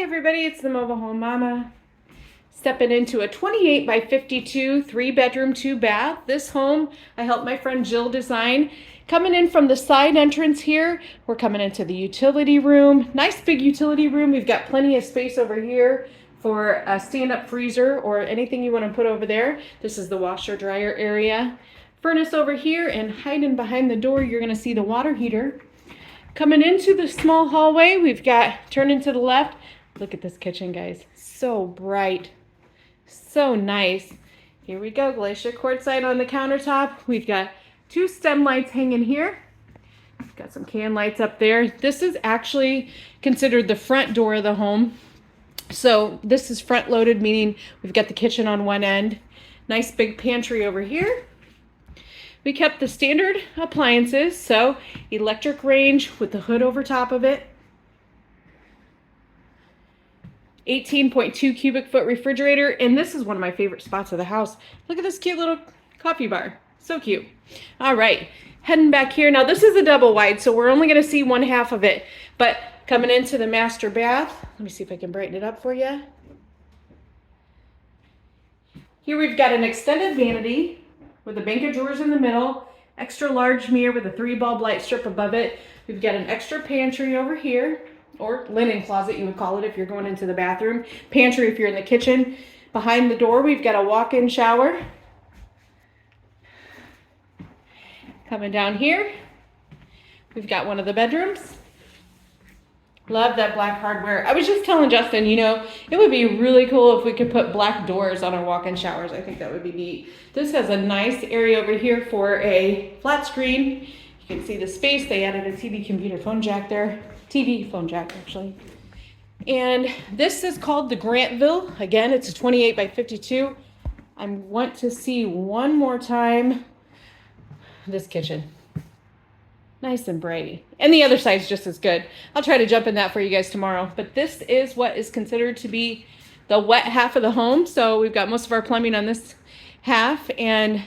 everybody, it's the Mobile Home Mama. Stepping into a 28 by 52, 3-bedroom, 2-bath. This home I helped my friend Jill design. Coming in from the side entrance here, we're coming into the utility room. Nice big utility room. We've got plenty of space over here for a stand-up freezer or anything you want to put over there. This is the washer dryer area. Furnace over here, and hiding behind the door, you're going to see the water heater. Coming into the small hallway, we've got, turning to the left, look at this kitchen, guys. So bright, so nice. Here we go, glacier quartzite on the countertop. We've got 2 stem lights hanging here. We've got some can lights up there. This is actually considered the front door of the home. So this is front loaded, meaning we've got the kitchen on one end. Nice big pantry over here. We kept the standard appliances, so electric range with the hood over top of it. 18.2 cubic foot refrigerator, and this is one of my favorite spots of the house. Look at this cute little coffee bar. So cute. All right, heading back here. Now this is a double wide, so we're only gonna see one half of it, but coming into the master bath, let me see if I can brighten it up for you. Here we've got an extended vanity with a bank of drawers in the middle, extra large mirror with a 3-bulb light strip above it. We've got an extra pantry over here, or linen closet you would call it if you're going into the bathroom. Pantry if you're in the kitchen. Behind the door we've got a walk-in shower. Coming down here, we've got one of the bedrooms. Love that black hardware. I was just telling Justin, you know, it would be really cool if we could put black doors on our walk-in showers. I think that would be neat. This has a nice area over here for a flat screen. You can see the space. They added a TV, computer, phone jack there. TV, phone jack, actually. And this is called the Grantville. Again, it's a 28 by 52. I want to see one more time this kitchen. Nice and bright. And the other side's just as good. I'll try to jump in that for you guys tomorrow. But this is what is considered to be the wet half of the home. So we've got most of our plumbing on this half. And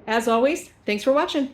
as always, thanks for watching.